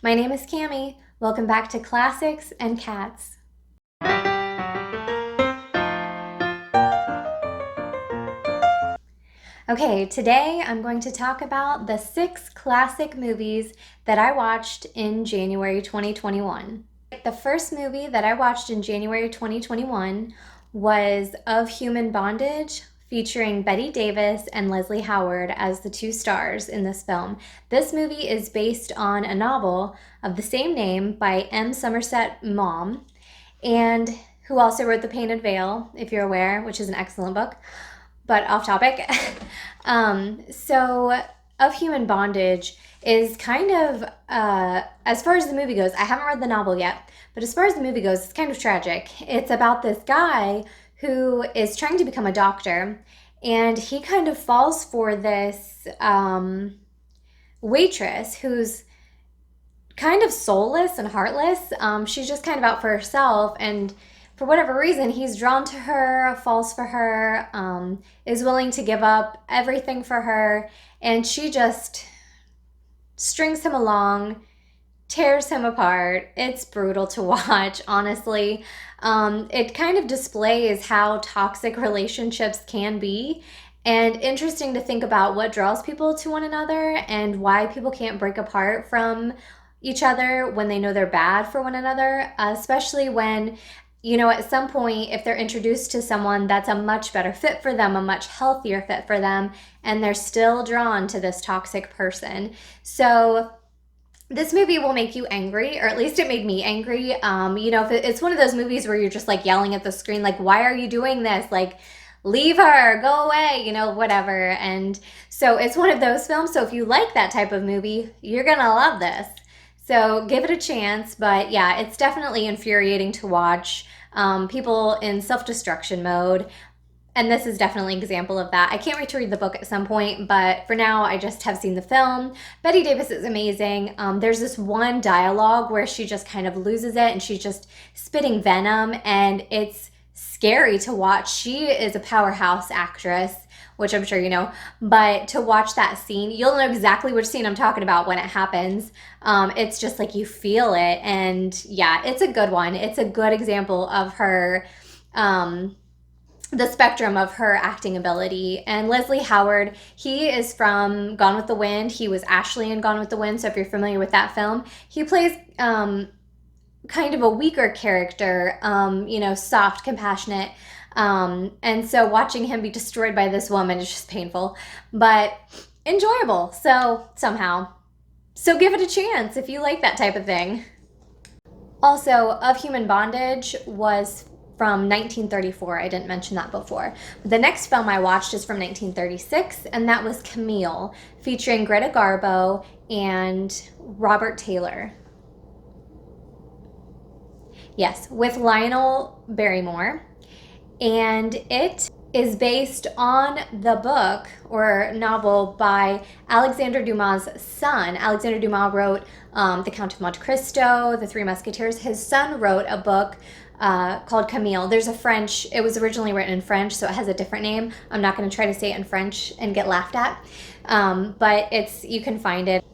My name is Cami. Welcome back to Classics and Cats. Okay, today I'm going to talk about the 6 classic movies that I watched in January 2021. The first movie that I watched in January 2021 was Of Human Bondage, featuring Bette Davis and Leslie Howard as the 2 stars in this film. This movie is based on a novel of the same name by M. Somerset Maugham, and who also wrote The Painted Veil, if you're aware, which is an excellent book, but off topic. So Of Human Bondage is kind of, as far as the movie goes, I haven't read the novel yet, but as far as the movie goes, it's kind of tragic. It's about this guy who is trying to become a doctor, and he kind of falls for this waitress who's kind of soulless and heartless. She's just kind of out for herself, and for whatever reason, he's drawn to her, falls for her, is willing to give up everything for her, and she just strings him along, tears him apart. It's brutal to watch, honestly. It kind of displays how toxic relationships can be, and interesting to think about what draws people to one another and why people can't break apart from each other when they know they're bad for one another, especially when, at some point, if they're introduced to someone that's a much better fit for them, a much healthier fit for them, and they're still drawn to this toxic person. So this movie will make you angry, or at least it made me angry. If it's one of those movies where you're just like yelling at the screen, like, why are you doing this? Like, leave her, go away, whatever. And so it's one of those films. So if you like that type of movie, you're gonna love this. So give it a chance. But yeah, it's definitely infuriating to watch. People in self-destruction mode. And this is definitely an example of that. I can't wait to read the book at some point, but for now, I just have seen the film. Bette Davis is amazing. There's this one dialogue where she just kind of loses it and she's just spitting venom, and it's scary to watch. She is a powerhouse actress, which I'm sure you know, but to watch that scene, you'll know exactly which scene I'm talking about when it happens. It's just like you feel it, and yeah, it's a good one. It's a good example of her, the spectrum of her acting ability. And Leslie Howard, he is from Gone with the Wind. He was Ashley in Gone with the Wind, so if you're familiar with that film, he plays kind of a weaker character, soft, compassionate. And so watching him be destroyed by this woman is just painful, but enjoyable. So somehow. So give it a chance if you like that type of thing. Also, Of Human Bondage was from 1934. I didn't mention that before. The next film I watched is from 1936, and that was Camille, featuring Greta Garbo and Robert Taylor. Yes, with Lionel Barrymore. And it is based on the book or novel by Alexandre Dumas' son. Alexandre Dumas wrote The Count of Monte Cristo, The Three Musketeers. His son wrote a book called Camille. It was originally written in French, so it has a different name. I'm not going to try to say it in French and get laughed at, but you can find it.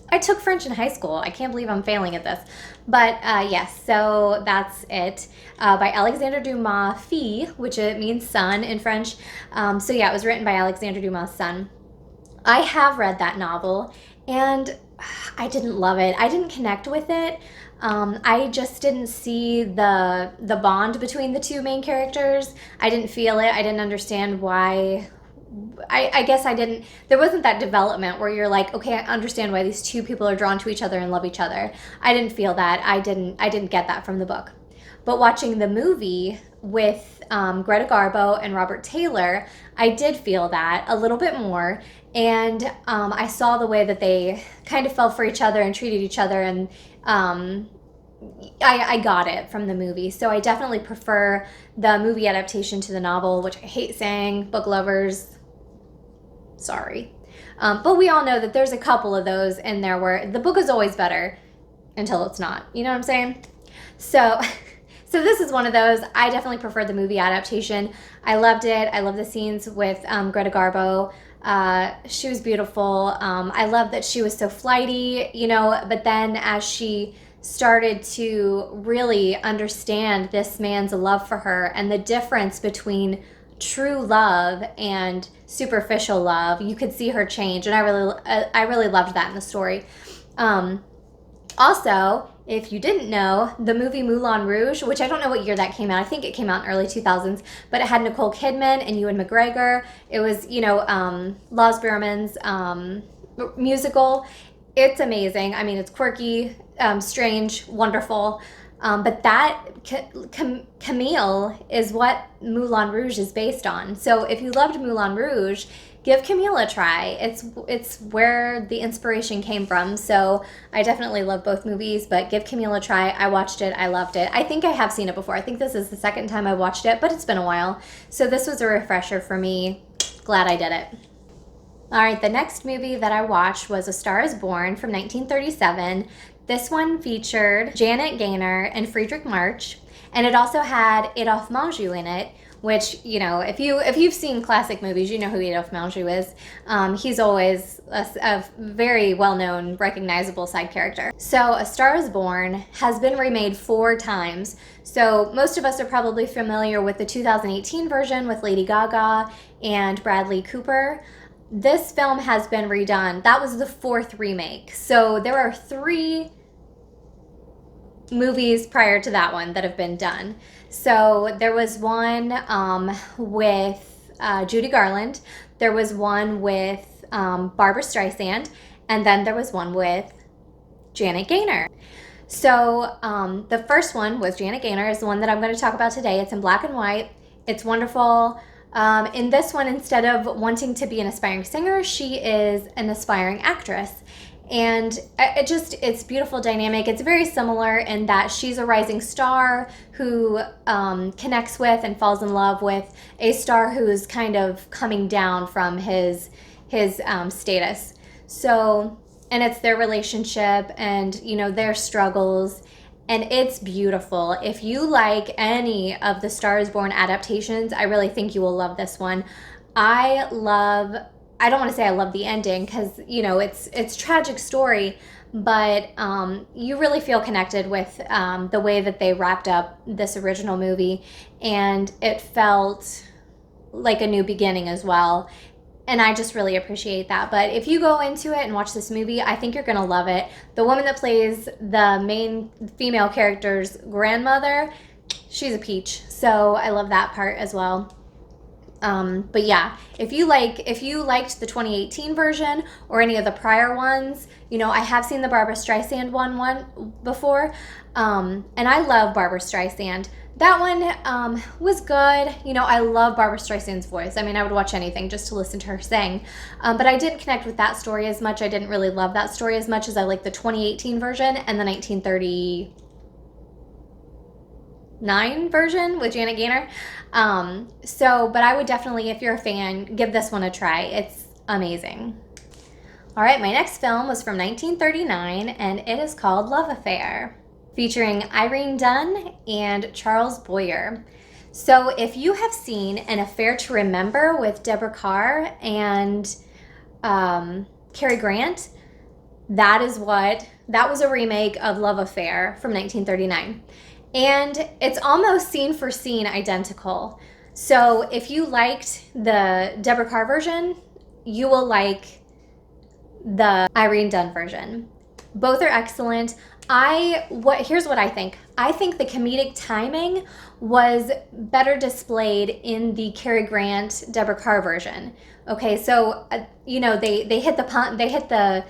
I took French in high school. I can't believe I'm failing at this. But yes, so that's it. By Alexandre Dumas fils, which it means son in French. So yeah, it was written by Alexandre Dumas' son. I have read that novel, and I didn't love it. I didn't connect with it. I just didn't see the bond between the two main characters. I didn't feel it. I didn't understand why. I guess there wasn't that development where you're like, okay, I understand why these two people are drawn to each other and love each other. I didn't feel that. I didn't get that from the book. But watching the movie with Greta Garbo and Robert Taylor, I did feel that a little bit more. And I saw the way that they kind of fell for each other and treated each other, and I got it from the movie. So I definitely prefer the movie adaptation to the novel, which I hate saying. Book lovers, sorry. But we all know that there's a couple of those in there where the book is always better until it's not. You know what I'm saying? So this is one of those. I definitely prefer the movie adaptation. I loved it. I love the scenes with Greta Garbo. She was beautiful. I love that she was so flighty, you know, but then as she started to really understand this man's love for her and the difference between true love and superficial love, you could see her change, and I really loved that in the story. Um, Also, if you didn't know, the movie Moulin Rouge, which I don't know what year that came out, I think it came out in early 2000s, but it had Nicole Kidman and Ewan McGregor. It was, you know, Lars Berman's musical. It's amazing. I mean, it's quirky, strange, wonderful. But that Camille is what Moulin Rouge is based on. So if you loved Moulin Rouge, give Camille a try. It's where the inspiration came from. So I definitely love both movies, but give Camille a try. I watched it. I loved it. I think I have seen it before. I think this is the second time I watched it, but it's been a while. So this was a refresher for me. Glad I did it. All right, the next movie that I watched was A Star is Born from 1937. This one featured Janet Gaynor and Friedrich March, and it also had Adolphe Menjou in it, which, you know, if you've seen classic movies, you know who Adolphe Menjou is. He's always a very well-known, recognizable side character. So A Star is Born has been remade 4 times. So most of us are probably familiar with the 2018 version with Lady Gaga and Bradley Cooper. This film has been redone. That was the 4th remake. So there are 3 movies prior to that one that have been done. So there was one with Judy Garland. There was one with Barbara Streisand. And then there was one with Janet Gaynor. So the first one was Janet Gaynor, is the one that I'm going to talk about today. It's in black and white. It's wonderful. In this one, instead of wanting to be an aspiring singer, she is an aspiring actress. And it's beautiful dynamic. It's very similar in that she's a rising star who connects with and falls in love with a star who is kind of coming down from his status. So, and it's their relationship and, you know, their struggles. And it's beautiful. If you like any of the Star is Born adaptations, I really think you will love this one. I don't want to say I love the ending because, you know, it's tragic story, but you really feel connected with the way that they wrapped up this original movie, and it felt like a new beginning as well. And I just really appreciate that. But if you go into it and watch this movie, I think you're going to love it. The woman that plays the main female character's grandmother, she's a peach. So I love that part as well. But yeah, if you liked the 2018 version or any of the prior ones, you know, I have seen the Barbara Streisand one before. And I love Barbara Streisand. That one was good. You know, I love Barbara Streisand's voice. I mean, I would watch anything just to listen to her sing. But I didn't connect with that story as much. I didn't really love that story as much as I like the 2018 version and the 1939 version with Janet Gaynor. But I would definitely, if you're a fan, give this one a try. It's amazing. All right, my next film was from 1939, and it is called Love Affair, featuring Irene Dunne and Charles Boyer. So if you have seen An Affair to Remember with Deborah Kerr and Cary Grant, that was a remake of Love Affair from 1939. And it's almost scene for scene identical. So if you liked the Deborah Kerr version, you will like the Irene Dunne version. Both are excellent. Here's what I think. I think the comedic timing was better displayed in the Cary Grant, Deborah Kerr version. Okay, so you know, they hit the pun, they hit the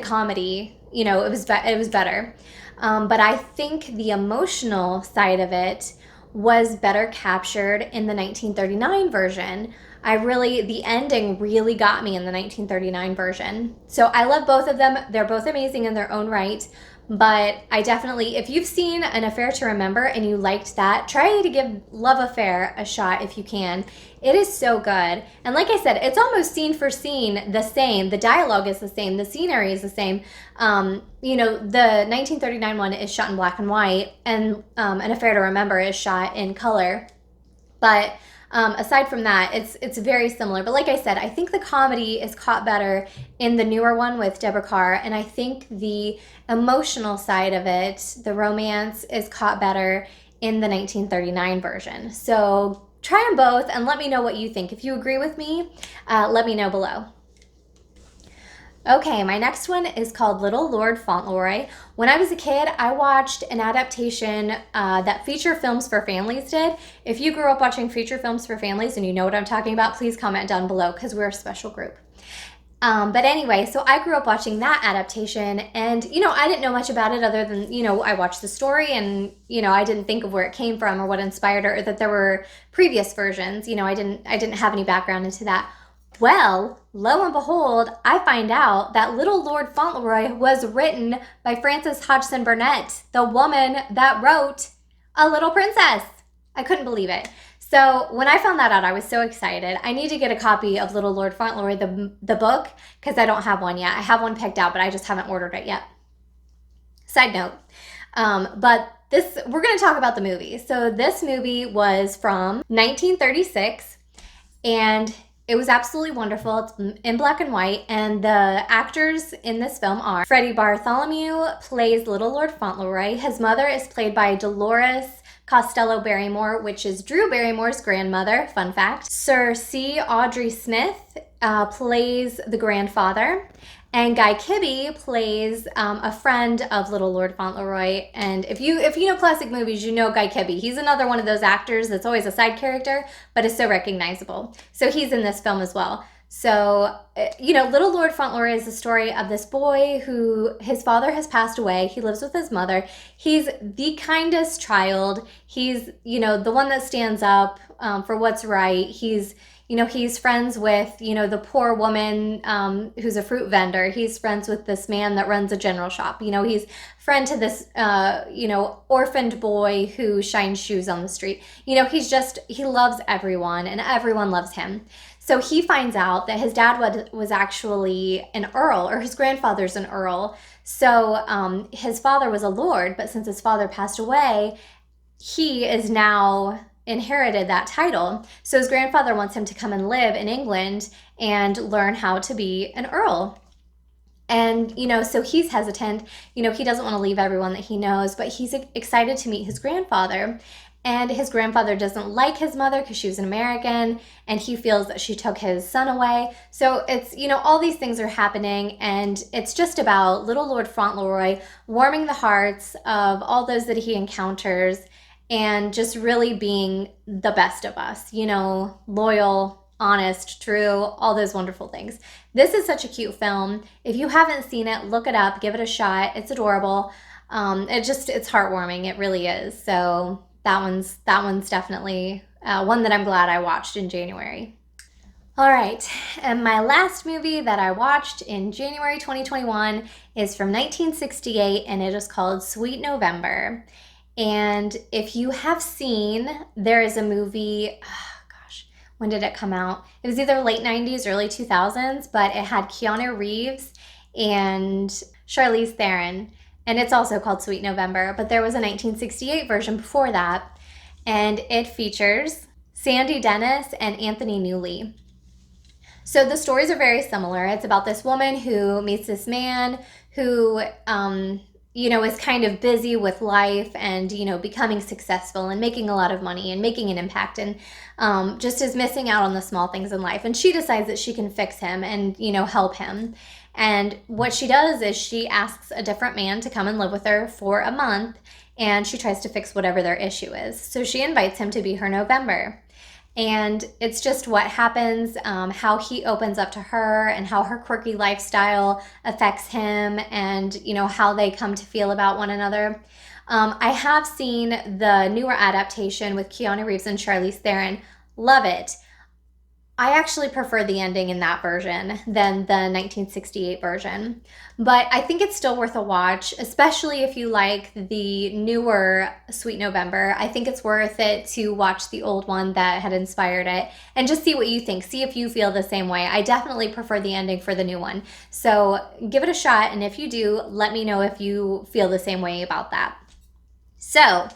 comedy. You know, it was better. But I think the emotional side of it was better captured in the 1939 version. The ending really got me in the 1939 version. So I love both of them. They're both amazing in their own right. But I definitely, if you've seen An Affair to Remember and you liked that, try to give Love Affair a shot if you can. It is so good. And like I said, it's almost scene for scene the same. The dialogue is the same. The scenery is the same. You know, the 1939 one is shot in black and white, and An Affair to Remember is shot in color. But Aside from that, it's very similar. But like I said, I think the comedy is caught better in the newer one with Deborah Carr, and I think the emotional side of it, the romance, is caught better in the 1939 version. So try them both and let me know what you think. If you agree with me, let me know below. Okay, my next one is called Little Lord Fauntleroy. When I was a kid, I watched an adaptation that Feature Films for Families did. If you grew up watching Feature Films for Families and you know what I'm talking about, please comment down below because we're a special group. But anyway, so I grew up watching that adaptation, and I didn't know much about it other than I watched the story, and I didn't think of where it came from or what inspired it, or that there were previous versions. I didn't have any background into that. Well, lo and behold, I find out that Little Lord Fauntleroy was written by Frances Hodgson Burnett, the woman that wrote A Little Princess. I couldn't believe it. So when I found that out, I was so excited. I need to get a copy of Little Lord Fauntleroy, the book, because I don't have one yet. I have one picked out, but I just haven't ordered it yet. Side note. But we're going to talk about the movie. So this movie was from 1936, and it was absolutely wonderful. It's in black and white, and the actors in this film are Freddie Bartholomew plays Little Lord Fauntleroy. His mother is played by Dolores Costello Barrymore, which is Drew Barrymore's grandmother, fun fact. Sir C. Audrey Smith plays the grandfather, and Guy Kibbe plays a friend of Little Lord Fauntleroy. And if you know classic movies, you know Guy Kibbe. He's another one of those actors that's always a side character, but is so recognizable. So he's in this film as well. So, Little Lord Fauntleroy is the story of this boy who his father has passed away. He lives with his mother. He's the kindest child. He's, the one that stands up for what's right. He's friends with, the poor woman who's a fruit vendor. He's friends with this man that runs a general shop. He's friend to this, orphaned boy who shines shoes on the street. He loves everyone, and everyone loves him. So he finds out that his dad was actually an earl, or his grandfather's an earl. So his father was a lord, but since his father passed away, he is now inherited that title. So his grandfather wants him to come and live in England and learn how to be an earl. And, so he's hesitant. He doesn't want to leave everyone that he knows, but he's excited to meet his grandfather. And his grandfather doesn't like his mother because she was an American, and he feels that she took his son away. So it's, all these things are happening, and it's just about Little Lord Fauntleroy warming the hearts of all those that he encounters, and just really being the best of us, loyal, honest, true, all those wonderful things. This is such a cute film. If you haven't seen it, look it up, give it a shot. It's adorable. It's heartwarming. It really is. So that one's definitely one that I'm glad I watched in January. All right, and my last movie that I watched in January 2021 is from 1968, and it is called Sweet November. And if you have seen, there is a movie, when did it come out? It was either late 90s, early 2000s, but it had Keanu Reeves and Charlize Theron. And it's also called Sweet November, but there was a 1968 version before that, and it features Sandy Dennis and Anthony Newley. So the stories are very similar. It's about this woman who meets this man who, is kind of busy with life and, becoming successful and making a lot of money and making an impact, and just is missing out on the small things in life. And she decides that she can fix him and, help him. And what she does is she asks a different man to come and live with her for a month, and she tries to fix whatever their issue is. So she invites him to be her November. And it's just what happens, how he opens up to her, and how her quirky lifestyle affects him, and, how they come to feel about one another. I have seen the newer adaptation with Keanu Reeves and Charlize Theron. Love it. I actually prefer the ending in that version than the 1968 version, but I think it's still worth a watch, especially if you like the newer Sweet November. I think it's worth it to watch the old one that had inspired it and just see what you think. See if you feel the same way. I definitely prefer the ending for the new one. So give it a shot, and if you do, let me know if you feel the same way about that. So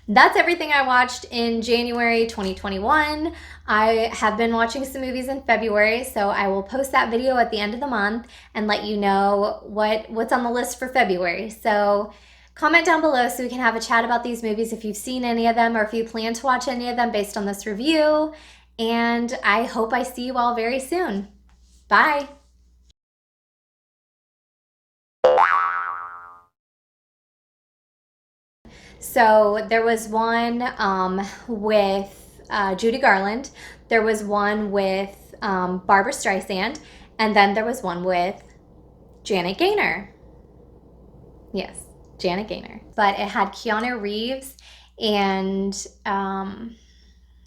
That's everything I watched in January 2021. I have been watching some movies in February, so I will post that video at the end of the month and let you know what's on the list for February. So comment down below so we can have a chat about these movies if you've seen any of them or if you plan to watch any of them based on this review. And I hope I see you all very soon. Bye. So there was one with Judy Garland. There was one with Barbara Streisand. And then there was one with Janet Gaynor. Yes, Janet Gaynor. But it had Keanu Reeves and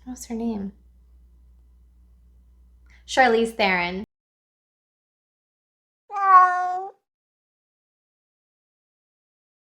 what's her name? Charlize Theron.